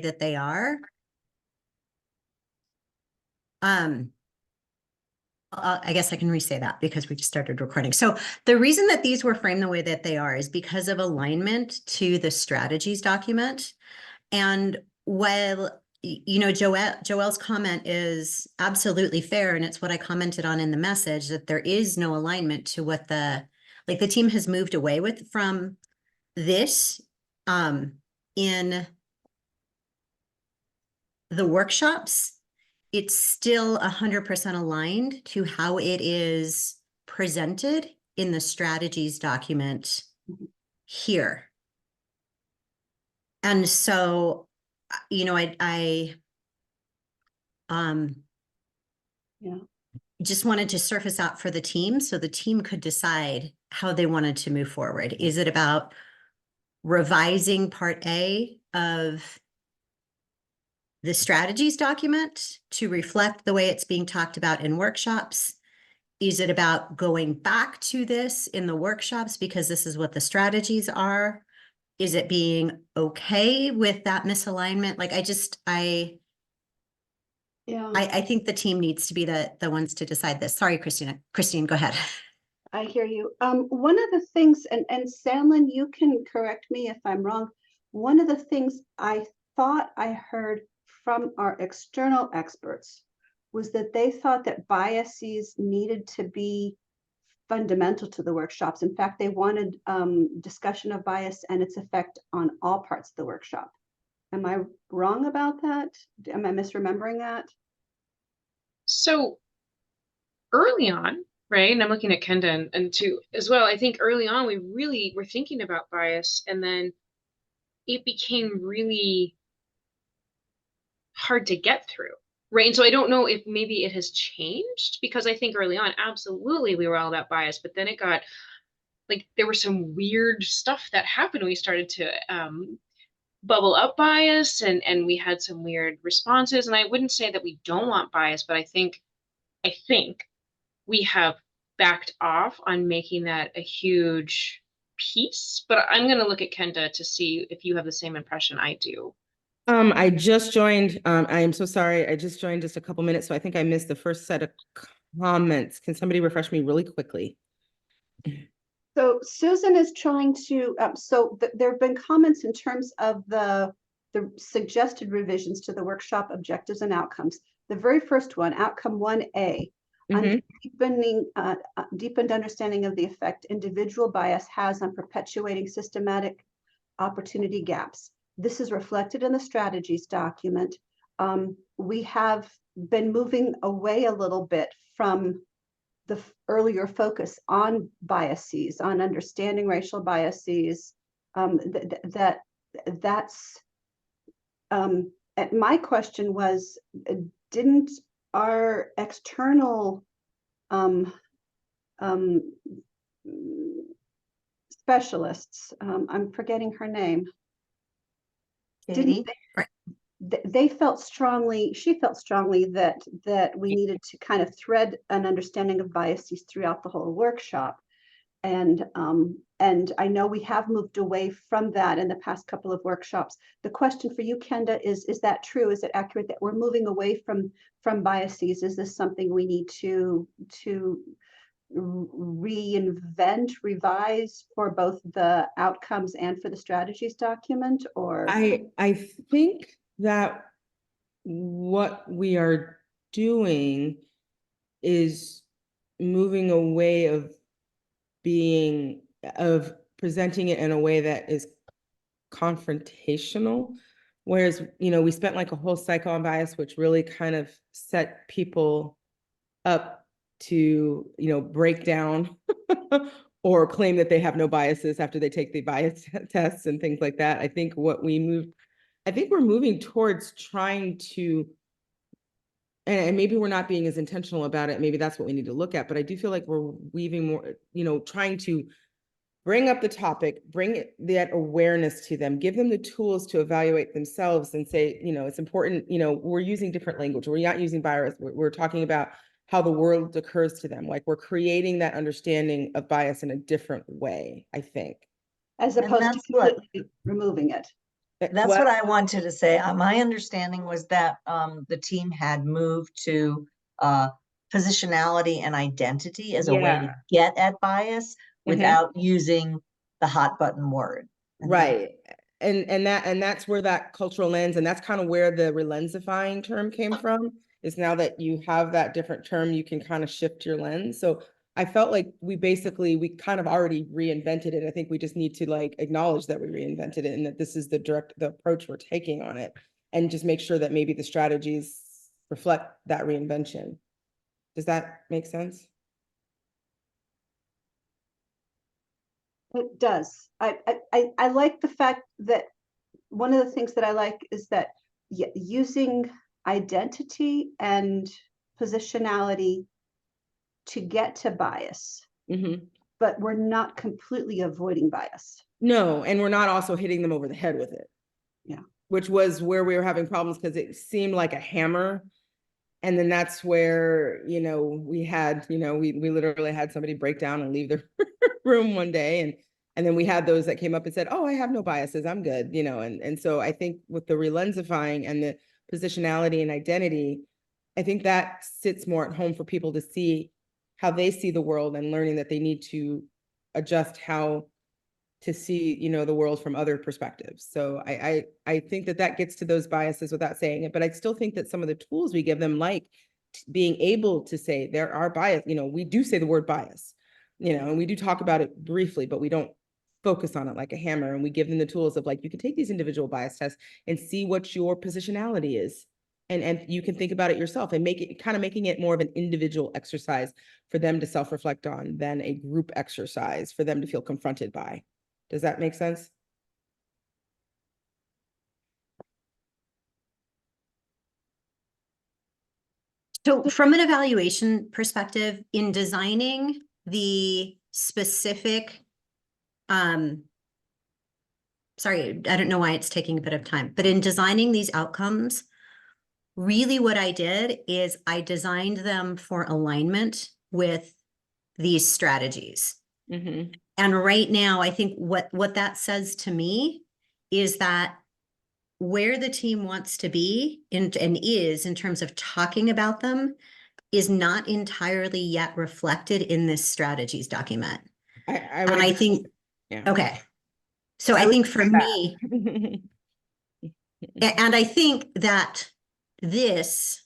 that they are. I guess I can re-say that because we just started recording. So the reason that these were framed the way that they are is because of alignment to the strategies document. And while, you know, Joelle's comment is absolutely fair, and it's what I commented on in the message, that there is no alignment to what the team has moved away with from this in the workshops. It's still 100% aligned to how it is presented in the strategies document here. And so, you know, I just wanted to surface out for the team so the team could decide how they wanted to move forward. Is it about revising part A of the strategies document to reflect the way it's being talked about in workshops? Is it about going back to this in the workshops because this is what the strategies are? Is it being okay with that misalignment? Like, I think the team needs to be the ones to decide this. Sorry, Christina. Christine, go ahead. I hear you. One of the things, and Sandlin, you can correct me if I'm wrong. One of the things I thought I heard from our external experts was that they thought that biases needed to be fundamental to the workshops. In fact, they wanted discussion of bias and its effect on all parts of the workshop. Am I wrong about that? Am I misremembering that? So early on, right, and I'm looking at Kenda and too as well, I think early on we really were thinking about bias, and then it became really hard to get through, right? And so I don't know if maybe it has changed, because I think early on, absolutely, we were all about bias, but then it got like there was some weird stuff that happened when we started to bubble up bias, and we had some weird responses. And I wouldn't say that we don't want bias, but I think we have backed off on making that a huge piece. But I'm going to look at Kenda to see if you have the same impression I do. I just joined. I am so sorry. I just joined just a couple minutes, so I think I missed the first set of comments. Can somebody refresh me really quickly? So Susan is trying to, there have been comments in terms of the suggested revisions to the workshop objectives and outcomes. The very first one, outcome 1A, deepened understanding of the effect individual bias has on perpetuating systematic opportunity gaps. This is reflected in the strategies document. We have been moving away a little bit from the earlier focus on biases, on understanding racial biases. My question was, didn't our external specialists, I'm forgetting her name, they felt strongly, she felt strongly that we needed to kind of thread an understanding of biases throughout the whole workshop. And I know we have moved away from that in the past couple of workshops. The question for you, Kenda, is that true? Is it accurate that we're moving away from biases? Is this something we need to reinvent, revise for both the outcomes and for the strategies document? Or I think that what we are doing is moving away of presenting it in a way that is confrontational, whereas, you know, we spent like a whole cycle on bias, which really kind of set people up to, you know, break down or claim that they have no biases after they take the bias tests and things like that. I think we're moving towards trying to, and maybe we're not being as intentional about it. Maybe that's what we need to look at, but I do feel like we're weaving more, you know, trying to bring up the topic, bring that awareness to them, give them the tools to evaluate themselves and say, you know, it's important, you know, we're using different language. We're not using bias. We're talking about how the world occurs to them. Like, we're creating that understanding of bias in a different way, I think. As opposed to completely removing it. That's what I wanted to say. My understanding was that the team had moved to positionality and identity as a way to get at bias without using the hot button word. Right. And that's where that cultural lens, and that's kind of where the relensifying term came from, is now that you have that different term, you can kind of shift your lens. So I felt like we kind of already reinvented it. I think we just need to like acknowledge that we reinvented it and that this is the approach we're taking on it, and just make sure that maybe the strategies reflect that reinvention. Does that make sense? It does. I like the fact that one of the things that I like is that using identity and positionality to get to bias, but we're not completely avoiding bias. No, and we're not also hitting them over the head with it. Yeah. Which was where we were having problems because it seemed like a hammer. And then that's where, we literally had somebody break down and leave the room one day. And then we had those that came up and said, oh, I have no biases, I'm good, and so I think with the relensifying and the positionality and identity, I think that sits more at home for people to see how they see the world and learning that they need to adjust how to see, the world from other perspectives. So I think that gets to those biases without saying it, but I still think that some of the tools we give them, like being able to say there are bias, we do say the word bias, and we do talk about it briefly, but we don't focus on it like a hammer. And we give them the tools of like, you can take these individual bias tests and see what your positionality is. And you can think about it yourself and making it more of an individual exercise for them to self-reflect on than a group exercise for them to feel confronted by. Does that make sense? So from an evaluation perspective, in designing the specific, sorry, I don't know why it's taking a bit of time, but in designing these outcomes, really what I did is I designed them for alignment with these strategies. And right now, I think what that says to me is that where the team wants to be and is in terms of talking about them is not entirely yet reflected in this strategies document. I think, okay. So I think for me, and I think that this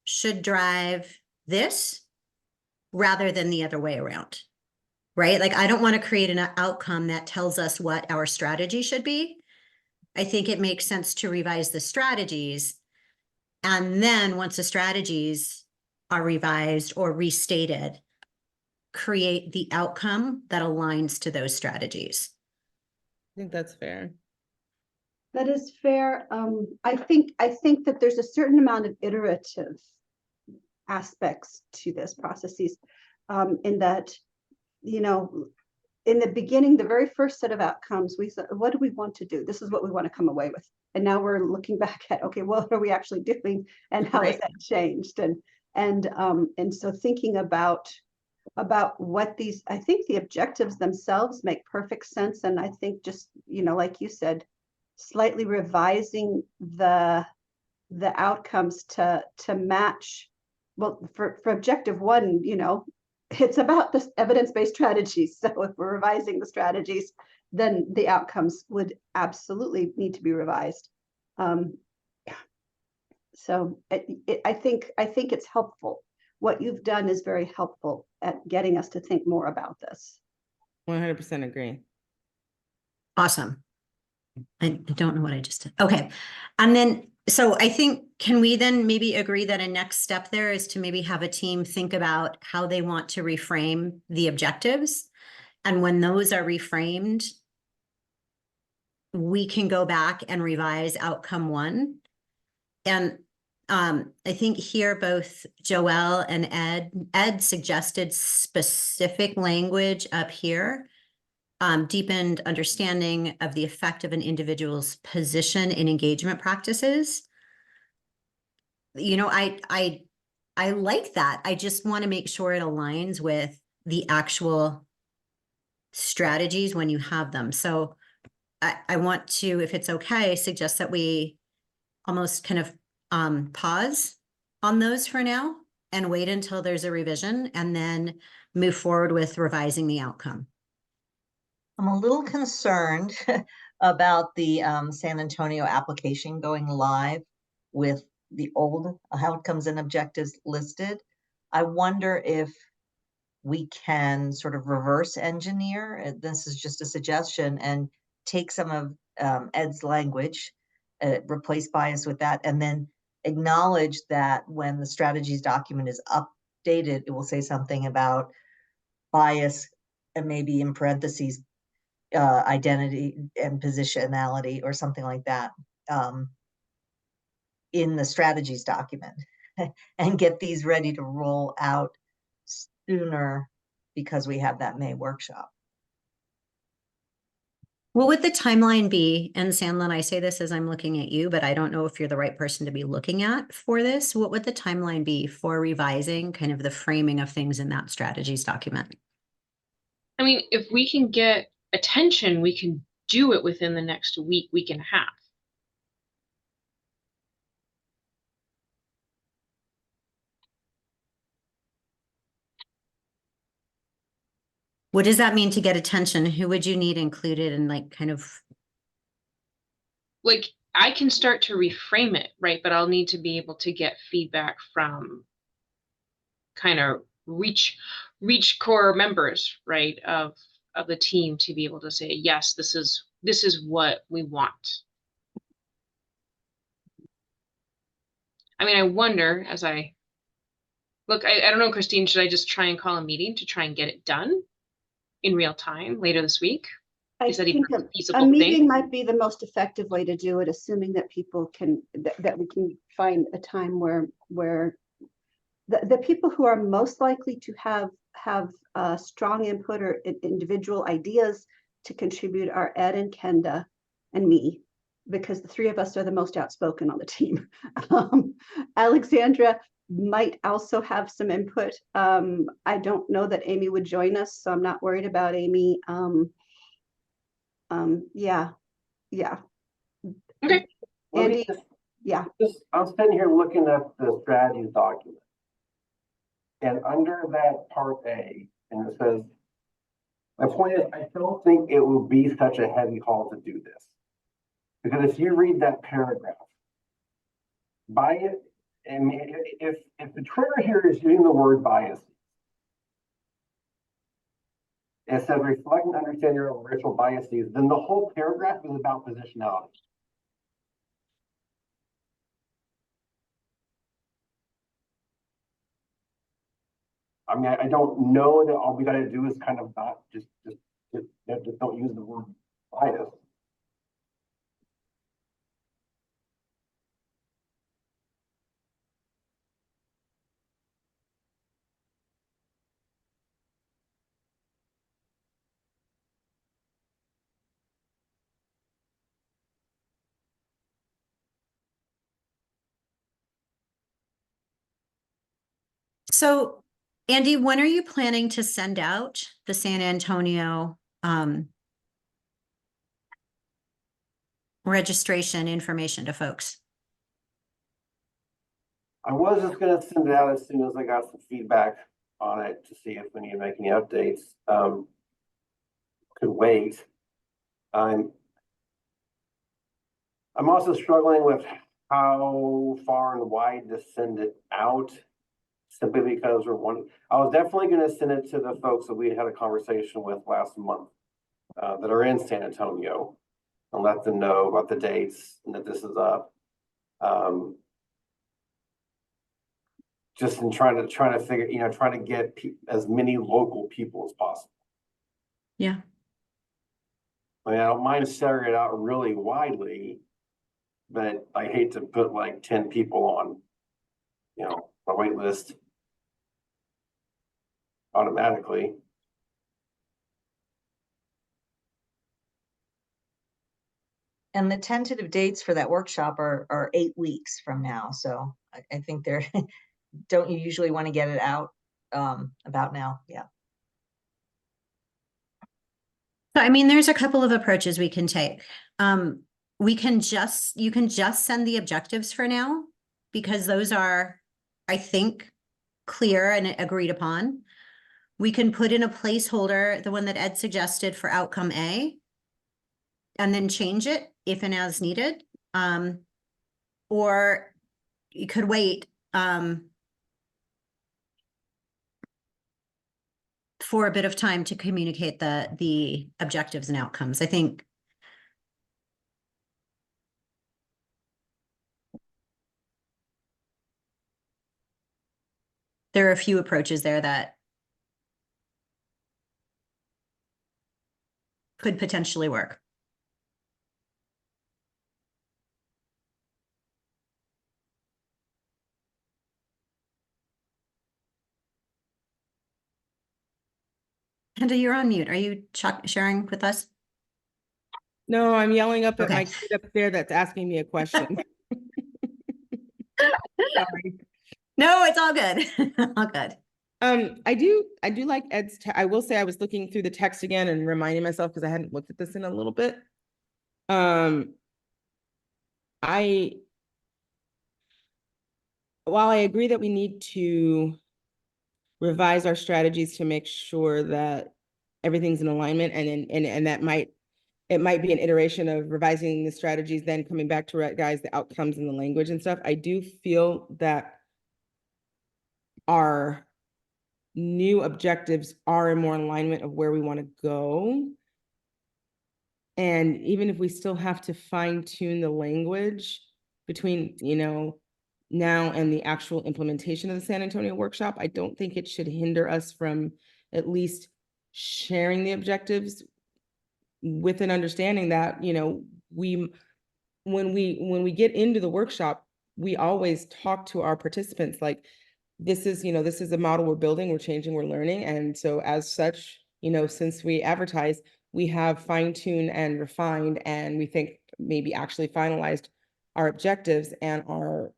should drive this rather than the other way around, right? Like, I don't want to create an outcome that tells us what our strategy should be. I think it makes sense to revise the strategies. And then once the strategies are revised or restated, create the outcome that aligns to those strategies. I think that's fair. That is fair. I think that there's a certain amount of iterative aspects to this processes, in that, in the beginning, the very first set of outcomes, we said, what do we want to do? This is what we want to come away with. And now we're looking back at, okay, what are we actually doing and how has that changed? And so thinking about what these, I think the objectives themselves make perfect sense. And I think just, like you said, slightly revising the outcomes to match, well, for objective one, it's about this evidence-based strategies. So if we're revising the strategies, then the outcomes would absolutely need to be revised. So I think it's helpful. What you've done is very helpful at getting us to think more about this. 100% agree. Awesome. I don't know what I just did. Okay. And then, so I think, can we then maybe agree that a next step there is to maybe have a team think about how they want to reframe the objectives? And when those are reframed, we can go back and revise outcome one. And I think here both Joelle and Ed suggested specific language up here. Deepened understanding of the effect of an individual's position in engagement practices. I like that. I just want to make sure it aligns with the actual strategies when you have them. So I want to, if it's okay, suggest that we almost kind of pause on those for now and wait until there's a revision and then move forward with revising the outcome. I'm a little concerned about the San Antonio application going live with the old outcomes and objectives listed. I wonder if we can sort of reverse engineer, this is just a suggestion, and take some of Ed's language, replace bias with that, and then acknowledge that when the strategies document is updated, it will say something about bias and maybe in parentheses, identity and positionality or something like that in the strategies document and get these ready to roll out sooner because we have that May workshop. What would the timeline be? And Sandlin, I say this as I'm looking at you, but I don't know if you're the right person to be looking at for this. What would the timeline be for revising kind of the framing of things in that strategies document? I mean, if we can get attention, we can do it within the next week, week and a half. What does that mean to get attention? Who would you need included in like kind of? Like, I can start to reframe it, right? But I'll need to be able to get feedback from kind of ReaCH core members, right, of the team to be able to say, yes, this is what we want. I mean, I wonder as I look, I don't know, Christine, should I just try and call a meeting to try and get it done in real time later this week? I Is that even think a a feasible meeting thing? might be the most effective way to do it, assuming that people can, that we can find a time where the people who are most likely to have strong input or individual ideas to contribute are Ed and Kenda and me, because the three of us are the most outspoken on the team. Alexandra might also have some input. I don't know that Amy would join us, so I'm not worried about Amy. Yeah. Okay. Let me Andy, yeah. I'm sitting here looking at the strategies document. And under that part A, and it says, my point is, I don't think it will be such a heavy haul to do this. Because if you read that paragraph, bias, and if the trigger here is using the word bias, and it says reflect and understand your own racial biases, then the whole paragraph is about positionality. I mean, I don't know that all we got to do is kind of not just don't use the word bias. So Andy, when are you planning to send out the San Antonio registration information to folks? I was just going to send it out as soon as I got some feedback on it to see if we need to make any updates. Could wait. I'm also struggling with how far and wide to send it out, simply because I was definitely going to send it to the folks that we had a conversation with last month that are in San Antonio and let them know about the dates and that this is up. Just in trying to figure, trying to get as many local people as possible. Yeah. I mean, I don't mind sharing it out really widely, but I hate to put like 10 people on, a wait list automatically. And the tentative dates for that workshop are 8 weeks from now. So I think they're, don't you usually want to get it out about now? Yeah. So, I mean, there's a couple of approaches we can take. You can just send the objectives for now, because those are, I think, clear and agreed upon. We can put in a placeholder, the one that Ed suggested for outcome A, and then change it if and as needed. Or you could wait, for a bit of time to communicate the objectives and outcomes. I think there are a few approaches there that could potentially work. Kenda, you're on mute. Are you sharing with us? No, I'm yelling up at my Okay. kid up there that's asking me a question. Sorry. No, it's all good. All good. I do like Ed's, I will say I was looking through the text again and reminding myself, because I hadn't looked at this in a little bit. While I agree that we need to revise our strategies to make sure that everything's in alignment, and that it might be an iteration of revising the strategies, then coming back to guys, the outcomes and the language and stuff. I do feel that our new objectives are in more alignment of where we want to go. And even if we still have to fine tune the language between, now and the actual implementation of the San Antonio workshop, I don't think it should hinder us from at least sharing the objectives with an understanding that, when we get into the workshop, we always talk to our participants like, this is a model we're building, we're changing, we're learning. And so as such, since we advertise, we have fine-tuned and refined, and we think maybe actually finalized our objectives and our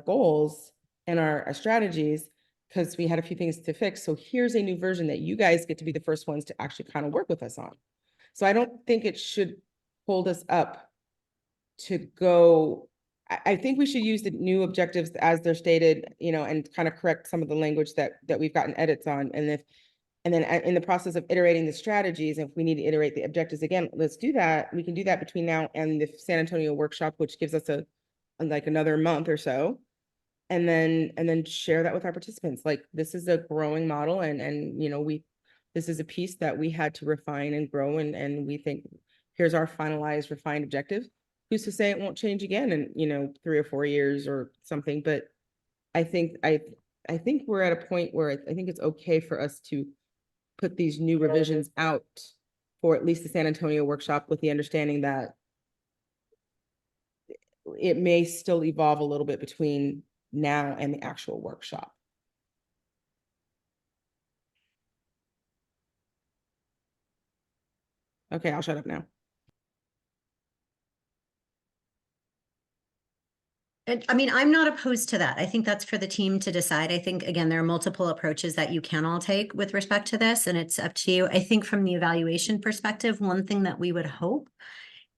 goals and our strategies, because we had a few things to fix. So here's a new version that you guys get to be the first ones to actually kind of work with us on. So I don't think it should hold us up to go. I think we should use the new objectives as they're stated, and kind of correct some of the language that we've gotten edits on. And then in the process of iterating the strategies, if we need to iterate the objectives again, let's do that. We can do that between now and the San Antonio workshop, which gives us like another month or so. And then share that with our participants. Like, this is a growing model, and this is a piece that we had to refine and grow, and we think here's our finalized, refined objective. Who's to say it won't change again in 3 or 4 years or something? But I think we're at a point where I think it's okay for us to put these new revisions out for at least the San Antonio workshop, with the understanding that it may still evolve a little bit between now and the actual workshop. Okay, I'll shut up now. I mean, I'm not opposed to that. I think that's for the team to decide. I think, again, there are multiple approaches that you can all take with respect to this, and it's up to you. I think from the evaluation perspective, one thing that we would hope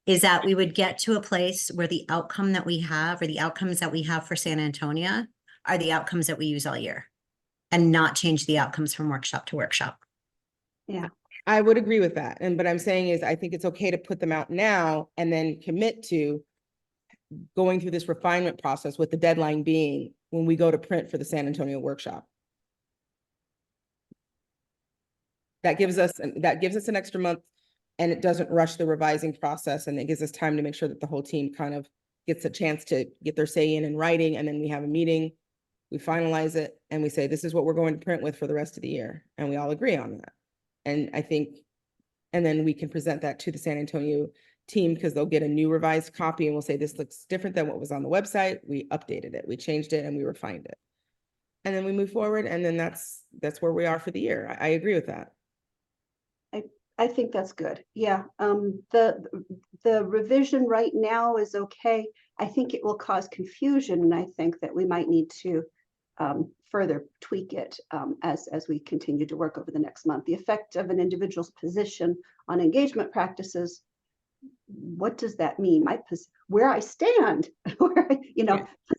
is that we would get to a place where the outcome that we have, or the outcomes that we have for San Antonio, are the outcomes that we use all year, and not change the outcomes from workshop to workshop. Yeah. I would agree with that. And what I'm saying is, I think it's okay to put them out now and then commit to going through this refinement process, with the deadline being when we go to print for the San Antonio workshop. That gives us an extra month, and it doesn't rush the revising process, and it gives us time to make sure that the whole team kind of gets a chance to get their say in writing. And then we have a meeting, we finalize it, and we say, this is what we're going to print with for the rest of the year. And we all agree on that. And I think, and then we can present that to the San Antonio team, because they'll get a new revised copy, and we'll say, this looks different than what was on the website. We updated it, we changed it, and we refined it. And then we move forward, and then that's where we are for the year. I agree with that. I think that's good. Yeah. The revision right now is okay. I think it will cause confusion, and I think that we might need to further tweak it as we continue to work over the next month. The effect of an individual's position on engagement practices. What does that mean? Where I stand,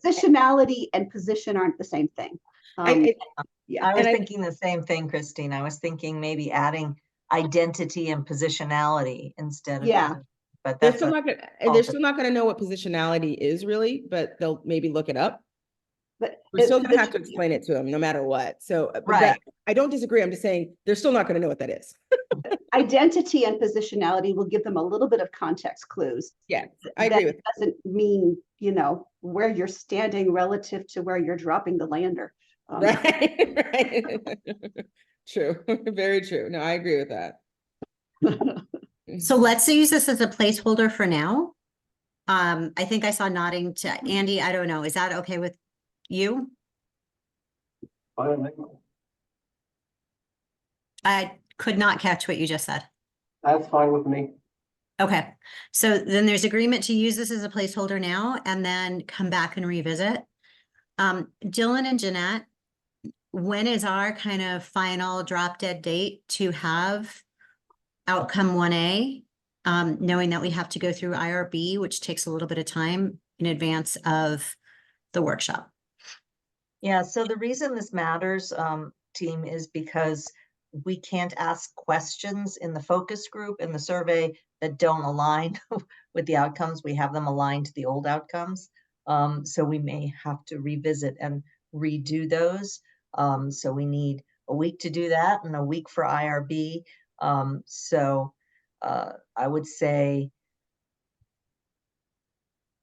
positionality and position aren't the same thing. Yeah, I was thinking the same thing, Christine. I was thinking maybe adding identity and positionality instead of. Yeah. But they're that's still not going to know what positionality is really, but they'll maybe look it up. but We're still going to have to explain it to them no matter what. So, Right. I don't disagree. I'm just saying they're still not going to know what that is. identity and positionality will give them a little bit of context clues. Yeah, I agree with that. Doesn't mean, where you're standing relative to where you're dropping the lander. Right. Right. True. Very true. No, I agree with that. So let's use this as a placeholder for now. I think I saw nodding to Andy. I don't know. Is that okay with you? I could not catch what you just said. That's fine with me. Okay, so then there's agreement to use this as a placeholder now and then come back and revisit. Dylan and Jeanette, when is our kind of final drop dead date to have outcome 1A? Knowing that we have to go through IRB, which takes a little bit of time in advance of the workshop. Yeah, so the reason this matters, team, is because we can't ask questions in the focus group in the survey that don't align with the outcomes. We have them aligned to the old outcomes. So we may have to revisit and redo those. So we need a week to do that and a week for IRB. I would say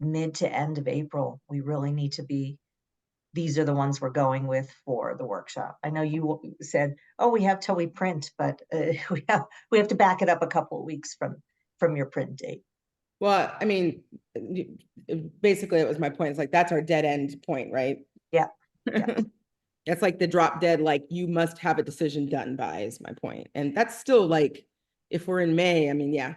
mid to end of April, we really need to be, these are the ones we're going with for the workshop. I know you said, oh, we have till we print, but we have to back it up a couple of weeks from your print date. Well, I mean, basically it was my point. It's like, that's our dead end point, right? Yeah. That's like the drop dead, like you must have a decision done by is my point. And that's still like, if we're in May, I mean, yeah.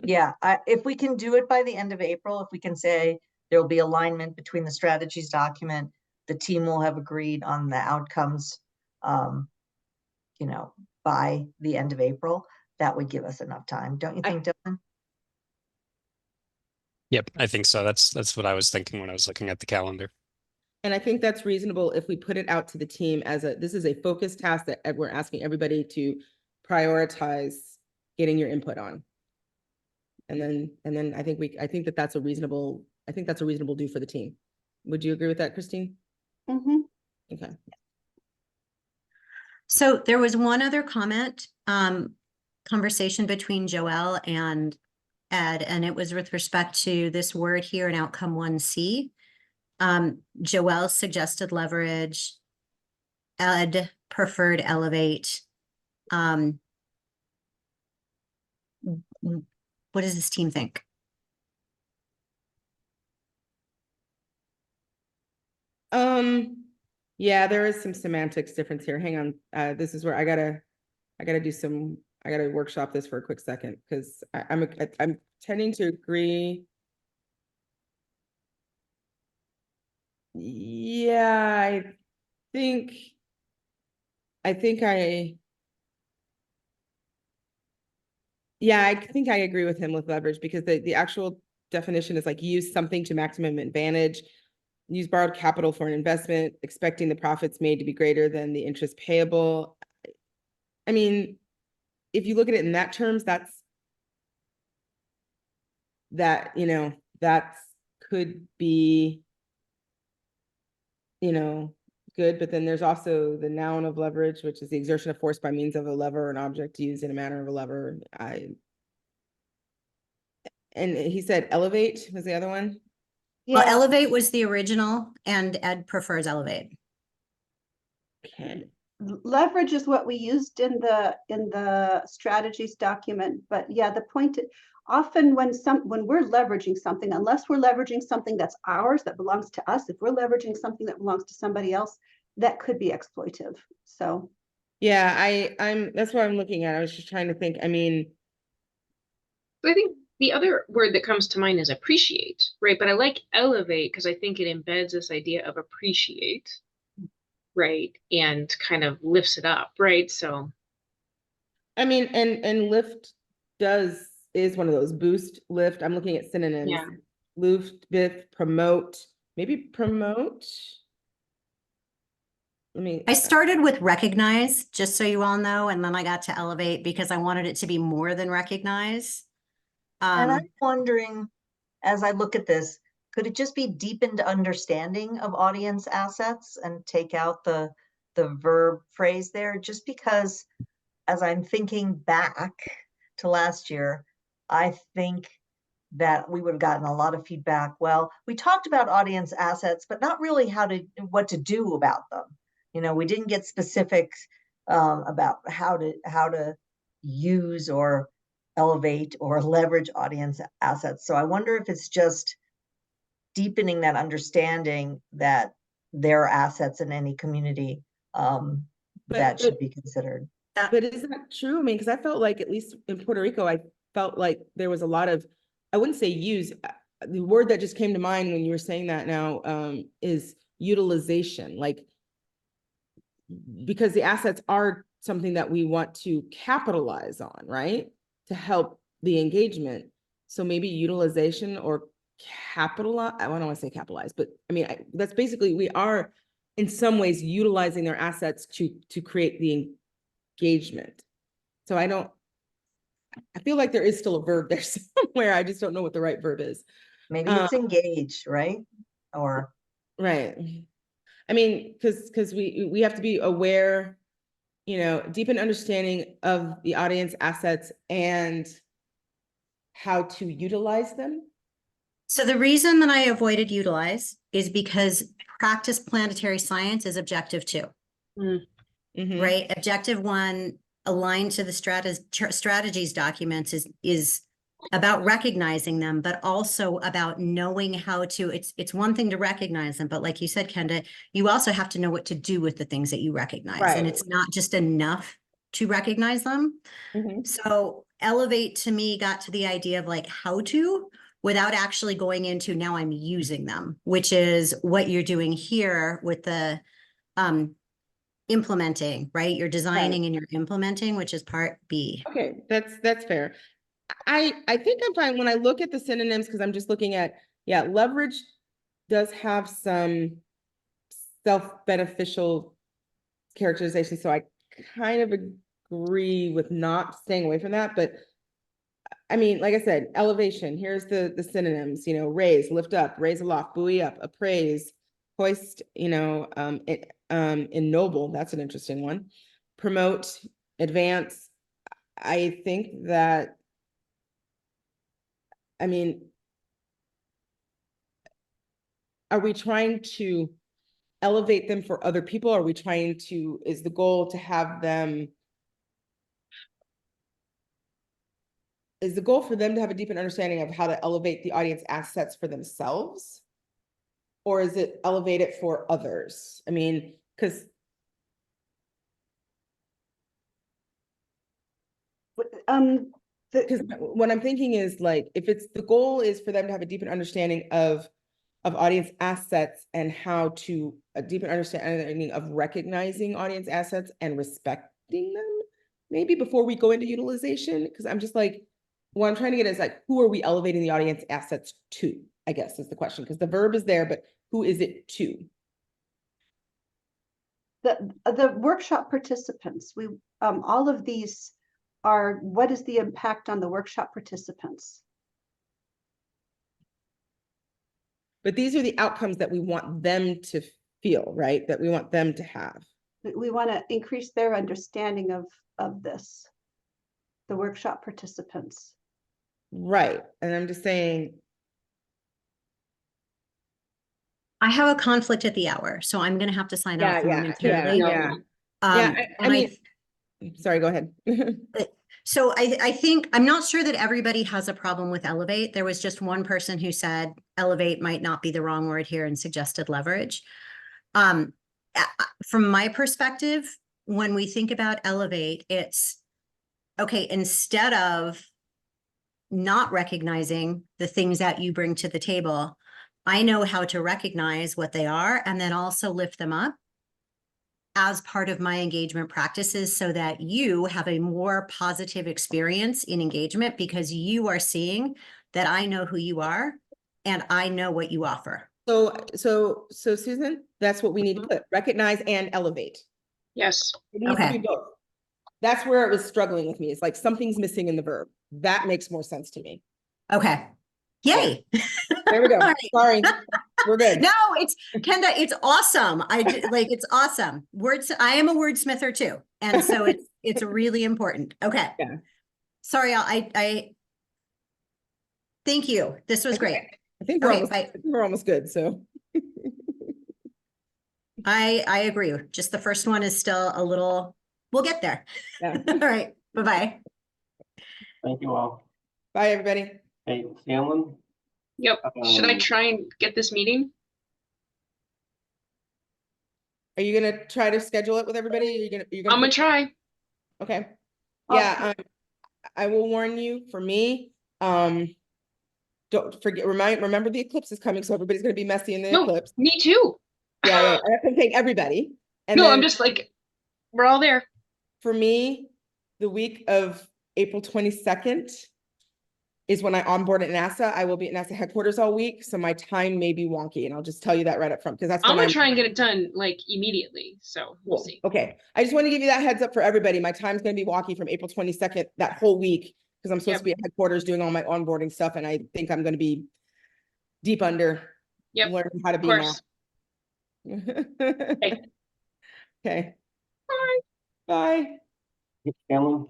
Yeah, if we can do it by the end of April, if we can say there will be alignment between the strategies document, the team will have agreed on the outcomes, by the end of April, that would give us enough time. Don't you think, Dylan? Yep, I think so. That's what I was thinking when I was looking at the calendar. And I think that's reasonable if we put it out to the team as this is a focused task that we're asking everybody to prioritize getting your input on. And then I think that's a reasonable do for the team. Would you agree with that, Christine? Mm-hmm. Okay. So there was one other comment, conversation between Joelle and Ed, and it was with respect to this word here in outcome 1C. Joelle suggested leverage. Ed preferred elevate. What does this team think? Yeah, there is some semantics difference here. Hang on. This is where I gotta workshop this for a quick second because I'm tending to agree. Yeah, I think I agree with him with leverage because the actual definition is like use something to maximum advantage, use borrowed capital for an investment, expecting the profits made to be greater than the interest payable. I mean, if you look at it in that terms, that could be, good, but then there's also the noun of leverage, which is the exertion of force by means of a lever or an object used in a manner of a lever. And he said elevate was the other one. Well, elevate was the original and Ed prefers elevate. Okay. Leverage is what we used in the strategies document, but yeah, the point often when we're leveraging something, unless we're leveraging something that's ours, that belongs to us, if we're leveraging something that belongs to somebody else, that could be exploitive. So yeah, that's what I'm looking at. I was just trying to think. I mean, I think the other word that comes to mind is appreciate, right? But I like elevate because I think it embeds this idea of appreciate. right? And kind of lifts it up, right? So I mean, and lift is one of those. Boost, lift. I'm looking at synonyms. yeah. Lift, lift, promote, maybe promote. Let me, I started with recognize, just so you all know, and then I got to elevate because I wanted it to be more than recognize. And I'm wondering, as I look at this, could it just be deepened understanding of audience assets and take out the verb phrase there? Just because as I'm thinking back to last year, I think that we would have gotten a lot of feedback. Well, we talked about audience assets, but not really what to do about them. You know, we didn't get specifics about how to use or elevate or leverage audience assets. So I wonder if it's just deepening that understanding that there are assets in any community that should be considered. but is that true? I mean, because I felt like, at least in Puerto Rico, I felt like there was a lot of, I wouldn't say use, the word that just came to mind when you were saying that now is utilization. Like, because the assets are something that we want to capitalize on, right? To help the engagement. So maybe utilization or capitalize, I don't want to say capitalize, but I mean, that's basically, we are in some ways utilizing their assets to create the engagement. So I feel like there is still a verb there somewhere. I just don't know what the right verb is. Maybe it's engage, right? Or right. I mean, because we have to be aware, you know, deepen understanding of the audience assets and how to utilize them. So the reason that I avoided utilize is because practice planetary science is objective 2, Mhm. right? Objective 1 aligned to the strategies documents is about recognizing them, but also about knowing how to, it's one thing to recognize them, but like you said, Kenda, you also have to know what to do with the things that you recognize. Right. And it's not just enough to recognize them. Mhm. So elevate to me got to the idea of like how to, without actually going into now I'm using them, which is what you're doing here with the implementing, right? You're designing and you're implementing, which is part B. Okay, that's fair. I think I'm fine when I look at the synonyms, because I'm just looking at, yeah, leverage does have some self-beneficial characterization. So I kind of agree with not staying away from that. But I mean, like I said, elevation, here's the synonyms, you know, raise, lift up, raise aloft, buoy up, appraise, hoist, you know, ennoble, that's an interesting one. Promote, advance. I think that, I mean, are we trying to elevate them for other people? Are we trying to, is the goal to have them, is the goal for them to have a deeper understanding of how to elevate the audience assets for themselves? Or is it elevate it for others? I mean, because what I'm thinking is, like, if it's the goal is for them to have a deeper understanding of audience assets and how to a deeper understanding of recognizing audience assets and respecting them, maybe before we go into utilization, because I'm just like, what I'm trying to get is like, who are we elevating the audience assets to, I guess is the question, because the verb is there, but who is it to? The workshop participants, all of these are, what is the impact on the workshop participants? But these are the outcomes that we want them to feel, right? That we want them to have. We want to increase their understanding of this, the workshop participants. Right. And I'm just saying, I have a conflict at the hour, so I'm going to have to sign off momentarily. yeah. I mean, sorry, go ahead. So I think, I'm not sure that everybody has a problem with elevate. There was just one person who said elevate might not be the wrong word here and suggested leverage. From my perspective, when we think about elevate, it's okay, instead of not recognizing the things that you bring to the table, I know how to recognize what they are and then also lift them up. as part of my engagement practices so that you have a more positive experience in engagement because you are seeing that I know who you are and I know what you offer. So Susan, that's what we need to put, recognize and elevate. Yes. It needs to Okay. be both. That's where it was struggling with me. It's like something's missing in the verb. That makes more sense to me. Okay. Yay. There we go. All right. Sorry, we're good. No, it's Kenda, it's awesome. Like, it's awesome. I am a wordsmither too. And so it's really important. Okay. Yeah. Sorry, I thank you. This was great. I think we're Okay, almost, bye. I think we're almost good, so. I agree. Just the first one is still a little, we'll get there. Yeah. All right. Bye-bye. Thank you all. Bye, everybody. Hey, Scanlon? Yep. Should I Um, try and get this meeting? Are you gonna try to schedule it with everybody? You're gonna I'm gonna put- try. Okay. Awesome. Yeah, I will warn you, for me, don't forget, remember the eclipse is coming, so everybody's gonna be messy in the No, eclipse. me too. Yeah, I have to thank everybody. And No, I'm then just like, we're all there. for me, the week of April 22nd is when I onboard at NASA. I will be at NASA headquarters all week, so my time may be wonky, and I'll just tell you that right up front, because that's I'm when gonna try and get it done like immediately. So we'll Cool. see. Okay, I just want to give you that heads up for everybody. My time's gonna be walkie from April 22nd, that whole week, because I'm supposed to be at headquarters doing all my onboarding stuff, and I think I'm gonna be deep under Yep. learning how to Of be now. course. Okay. Bye. Bye. Scanlon?